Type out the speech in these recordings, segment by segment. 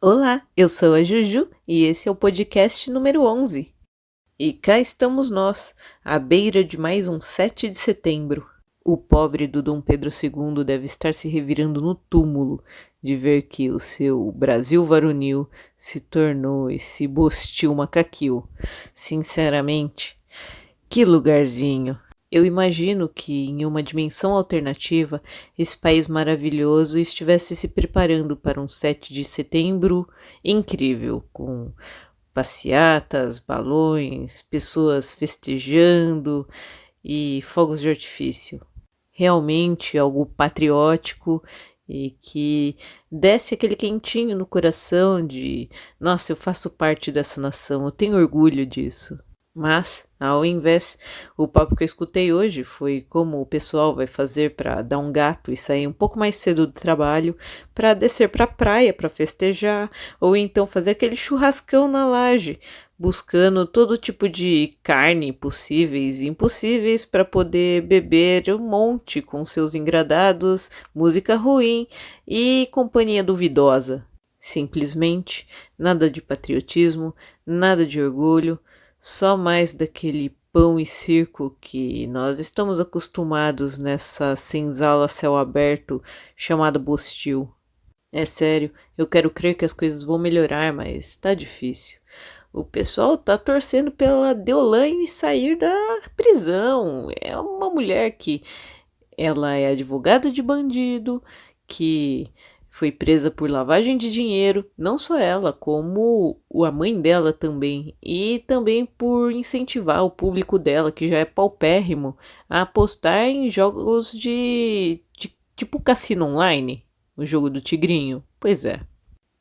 Olá, eu sou a Juju e esse é o podcast número 11. E cá estamos nós, à beira de mais um 7 de setembro. O pobre do Dom Pedro II deve estar se revirando no túmulo de ver que o seu Brasil varonil se tornou esse bostil macaquil. Sinceramente, que lugarzinho! Eu imagino que, em uma dimensão alternativa, esse país maravilhoso estivesse se preparando para um 7 de setembro incrível, com passeatas, balões, pessoas festejando e fogos de artifício. Realmente algo patriótico e que desse aquele quentinho no coração de, nossa, eu faço parte dessa nação, eu tenho orgulho disso. Mas, ao invés, o papo que eu escutei hoje foi como o pessoal vai fazer para dar um gato e sair um pouco mais cedo do trabalho, para descer para a praia para festejar, ou então fazer aquele churrascão na laje, buscando todo tipo de carne possíveis e impossíveis para poder beber um monte com seus engradados, música ruim e companhia duvidosa. Simplesmente nada de patriotismo, nada de orgulho, só mais daquele pão e circo que nós estamos acostumados nessa senzala a céu aberto chamada Bostil. É sério, eu quero crer que as coisas vão melhorar, mas tá difícil. O pessoal tá torcendo pela Deolane sair da prisão. É uma mulher que ela é advogada de bandido, que foi presa por lavagem de dinheiro, não só ela, como a mãe dela também, e também por incentivar o público dela, que já é paupérrimo, a apostar em jogos de tipo cassino online, o jogo do tigrinho. Pois é.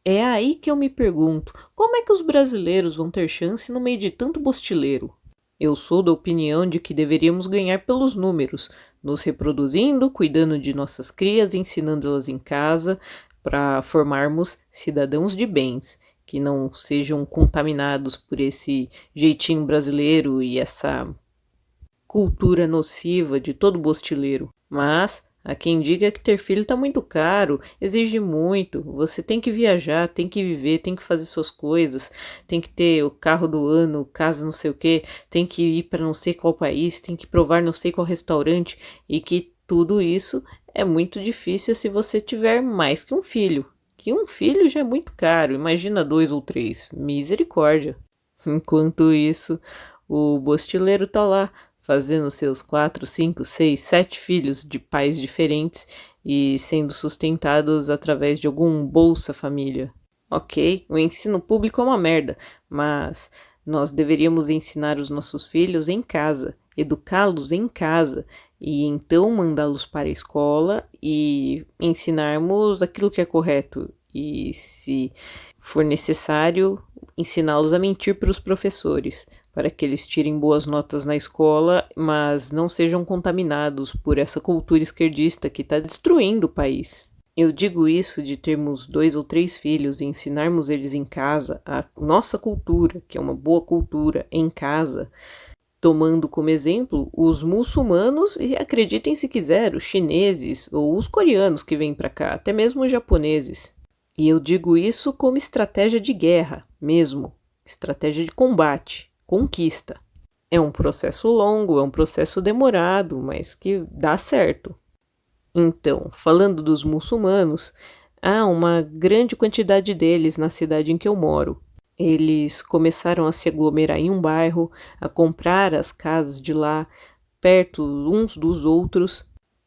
É aí que eu me pergunto, como é que os brasileiros vão ter chance no meio de tanto bostileiro? Eu sou da opinião de que deveríamos ganhar pelos números, nos reproduzindo, cuidando de nossas crias, ensinando-elas em casa, para formarmos cidadãos de bens, que não sejam contaminados por esse jeitinho brasileiro e essa cultura nociva de todo bostileiro. Mas há quem diga que ter filho tá muito caro, exige muito, você tem que viajar, tem que viver, tem que fazer suas coisas, tem que ter o carro do ano, casa não sei o que, tem que ir para não sei qual país, tem que provar não sei qual restaurante e que tudo isso é muito difícil se você tiver mais que um filho. Que um filho já é muito caro, imagina 2 ou 3, misericórdia. Enquanto isso, o bostileiro tá lá, fazendo seus 4, 5, 6, 7 filhos de pais diferentes e sendo sustentados através de algum Bolsa Família. Ok, o ensino público é uma merda, mas nós deveríamos ensinar os nossos filhos em casa, educá-los em casa e então mandá-los para a escola e ensinarmos aquilo que é correto e, se for necessário, ensiná-los a mentir para os professores, para que eles tirem boas notas na escola, mas não sejam contaminados por essa cultura esquerdista que está destruindo o país. Eu digo isso de termos 2 ou 3 filhos e ensinarmos eles em casa a nossa cultura, que é uma boa cultura, em casa, tomando como exemplo os muçulmanos e, acreditem se quiser, os chineses ou os coreanos que vêm para cá, até mesmo os japoneses. E eu digo isso como estratégia de guerra mesmo, estratégia de combate, conquista. É um processo longo, é um processo demorado, mas que dá certo. Então, falando dos muçulmanos, há uma grande quantidade deles na cidade em que eu moro. Eles começaram a se aglomerar em um bairro, a comprar as casas de lá, perto uns dos outros.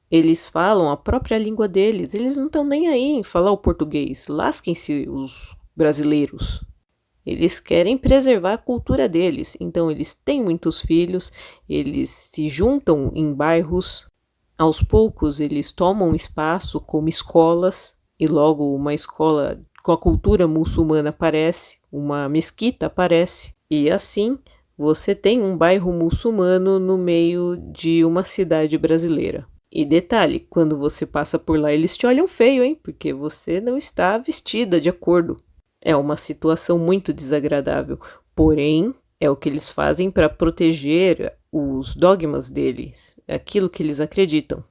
Eles falam a própria língua deles, eles não estão nem aí em falar o português, lasquem-se os brasileiros. Eles querem preservar a cultura deles, então eles têm muitos filhos, eles se juntam em bairros, aos poucos eles tomam espaço como escolas, e logo uma escola com a cultura muçulmana aparece, uma mesquita aparece, e assim você tem um bairro muçulmano no meio de uma cidade brasileira. E detalhe, quando você passa por lá eles te olham feio, hein? Porque você não está vestida de acordo. É uma situação muito desagradável, porém é o que eles fazem para proteger os dogmas deles, aquilo que eles acreditam.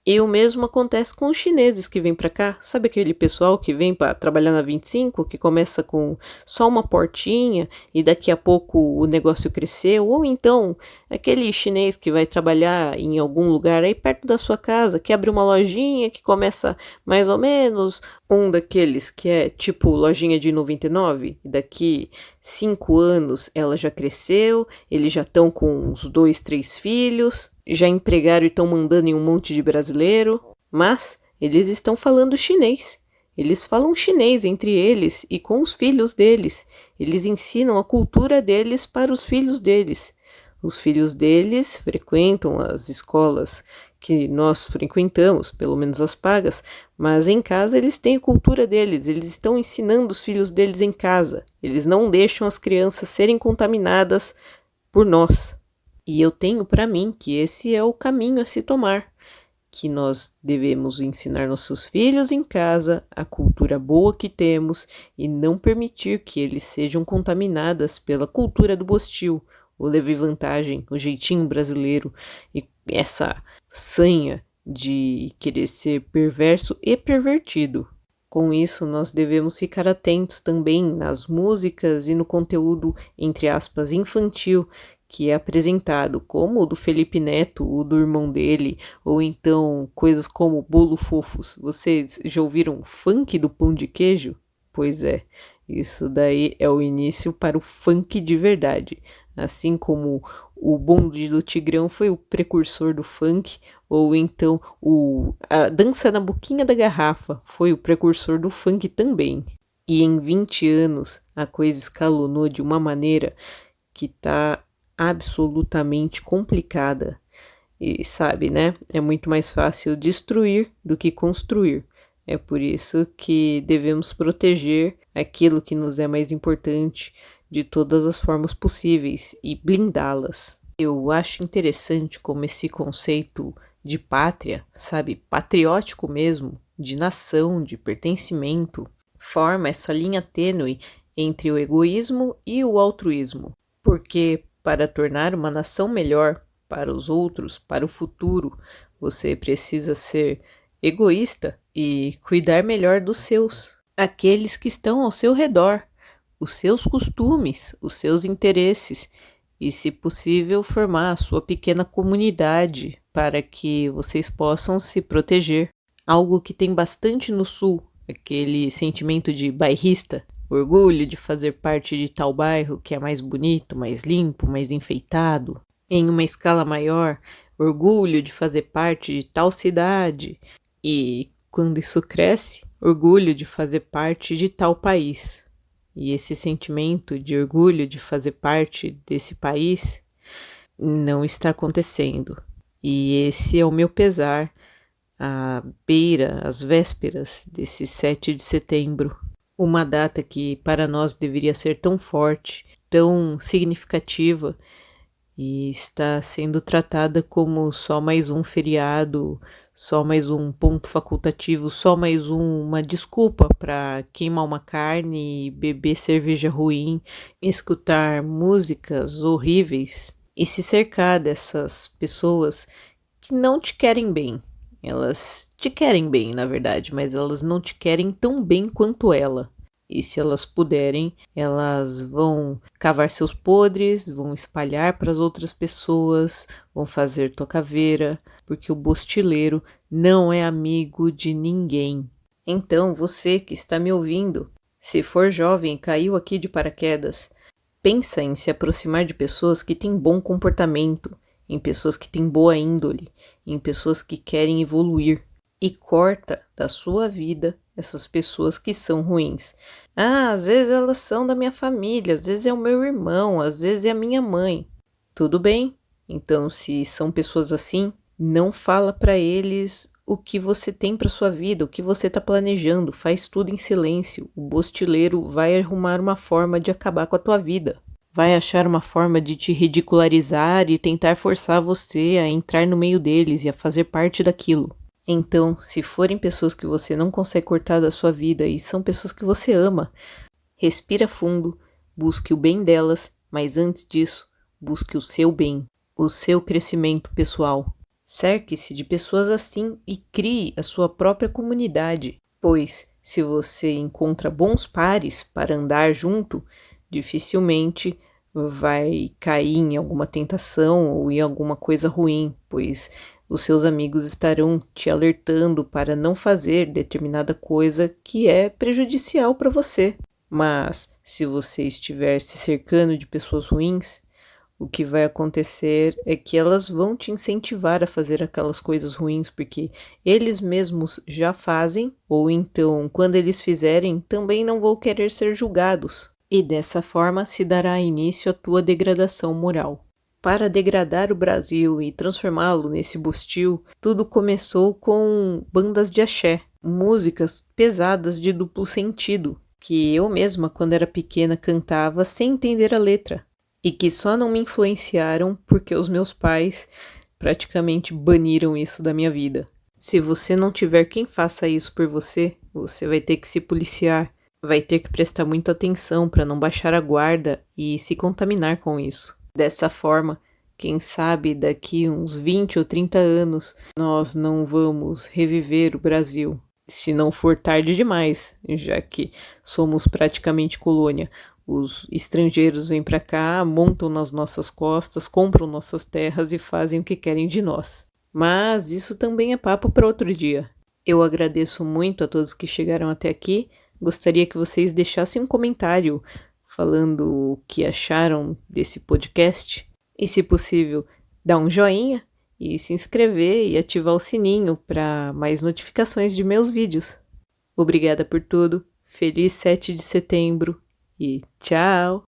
E o mesmo acontece com os chineses que vêm para cá. Sabe aquele pessoal que vem para trabalhar na 25, que começa com só uma portinha e daqui a pouco o negócio cresceu? Ou então aquele chinês que vai trabalhar em algum lugar aí perto da sua casa, que abre uma lojinha que começa mais ou menos, um daqueles que é tipo lojinha de 99, e daqui 5 anos ela já cresceu, eles já estão com uns 2, 3 filhos, já empregaram e estão mandando em um monte de brasileiro, mas eles estão falando chinês. Eles falam chinês entre eles e com os filhos deles. Eles ensinam a cultura deles para os filhos deles. Os filhos deles frequentam as escolas que nós frequentamos, pelo menos as pagas, mas em casa eles têm a cultura deles, eles estão ensinando os filhos deles em casa. Eles não deixam as crianças serem contaminadas por nós. E eu tenho para mim que esse é o caminho a se tomar, que nós devemos ensinar nossos filhos em casa a cultura boa que temos e não permitir que eles sejam contaminadas pela cultura do bostil, o levar vantagem, o jeitinho brasileiro e essa sanha de querer ser perverso e pervertido. Com isso, nós devemos ficar atentos também nas músicas e no conteúdo, entre aspas, infantil, que é apresentado, como o do Felipe Neto, o do irmão dele, ou então coisas como Bolo Fofos. Vocês já ouviram funk do pão de queijo? Pois é, isso daí é o início para o funk de verdade. Assim como o bonde do Tigrão foi o precursor do funk, ou então a dança na boquinha da garrafa foi o precursor do funk também. E em 20 anos a coisa escalonou de uma maneira que tá absolutamente complicada. E sabe, né? É muito mais fácil destruir do que construir. É por isso que devemos proteger aquilo que nos é mais importante de todas as formas possíveis e blindá-las. Eu acho interessante como esse conceito de pátria, sabe, patriótico mesmo, de nação, de pertencimento, forma essa linha tênue entre o egoísmo e o altruísmo. Porque para tornar uma nação melhor para os outros, para o futuro, você precisa ser egoísta e cuidar melhor dos seus, aqueles que estão ao seu redor, os seus costumes, os seus interesses e, se possível, formar a sua pequena comunidade para que vocês possam se proteger. Algo que tem bastante no Sul, aquele sentimento de bairrista, orgulho de fazer parte de tal bairro que é mais bonito, mais limpo, mais enfeitado. Em uma escala maior, orgulho de fazer parte de tal cidade. E, quando isso cresce, orgulho de fazer parte de tal país. E esse sentimento de orgulho de fazer parte desse país não está acontecendo. E esse é o meu pesar à beira, às vésperas desse 7 de setembro. Uma data que para nós deveria ser tão forte, tão significativa, e está sendo tratada como só mais um feriado, só mais um ponto facultativo, só mais uma desculpa para queimar uma carne, beber cerveja ruim, escutar músicas horríveis e se cercar dessas pessoas que não te querem bem. Elas te querem bem, na verdade, mas elas não te querem tão bem quanto ela. E se elas puderem, elas vão cavar seus podres, vão espalhar para as outras pessoas, vão fazer tua caveira, porque o bostileiro não é amigo de ninguém. Então, você que está me ouvindo, se for jovem e caiu aqui de paraquedas, pensa em se aproximar de pessoas que têm bom comportamento, em pessoas que têm boa índole, em pessoas que querem evoluir. E corta da sua vida essas pessoas que são ruins. Às vezes elas são da minha família, às vezes é o meu irmão, às vezes é a minha mãe. Tudo bem? Então, se são pessoas assim, não fala para eles o que você tem para sua vida, o que você está planejando, faz tudo em silêncio. O bostileiro vai arrumar uma forma de acabar com a tua vida. Vai achar uma forma de te ridicularizar e tentar forçar você a entrar no meio deles e a fazer parte daquilo. Então, se forem pessoas que você não consegue cortar da sua vida e são pessoas que você ama, respira fundo, busque o bem delas, mas antes disso, busque o seu bem, o seu crescimento pessoal. Cerque-se de pessoas assim e crie a sua própria comunidade, pois se você encontra bons pares para andar junto, dificilmente vai cair em alguma tentação ou em alguma coisa ruim, pois os seus amigos estarão te alertando para não fazer determinada coisa que é prejudicial para você. Mas se você estiver se cercando de pessoas ruins, o que vai acontecer é que elas vão te incentivar a fazer aquelas coisas ruins, porque eles mesmos já fazem, ou então, quando eles fizerem, também não vão querer ser julgados. E dessa forma se dará início à tua degradação moral. Para degradar o Brasil e transformá-lo nesse bustil, tudo começou com bandas de axé, músicas pesadas de duplo sentido, que eu mesma, quando era pequena, cantava sem entender a letra, e que só não me influenciaram porque os meus pais praticamente baniram isso da minha vida. Se você não tiver quem faça isso por você, você vai ter que se policiar, vai ter que prestar muita atenção para não baixar a guarda e se contaminar com isso. Dessa forma, quem sabe daqui uns 20 ou 30 anos nós não vamos reviver o Brasil, se não for tarde demais, já que somos praticamente colônia. Os estrangeiros vêm para cá, montam nas nossas costas, compram nossas terras e fazem o que querem de nós. Mas isso também é papo para outro dia. Eu agradeço muito a todos que chegaram até aqui. Gostaria que vocês deixassem um comentário falando o que acharam desse podcast. E, se possível, dar um joinha e se inscrever e ativar o sininho para mais notificações de meus vídeos. Obrigada por tudo. Feliz 7 de setembro. E tchau!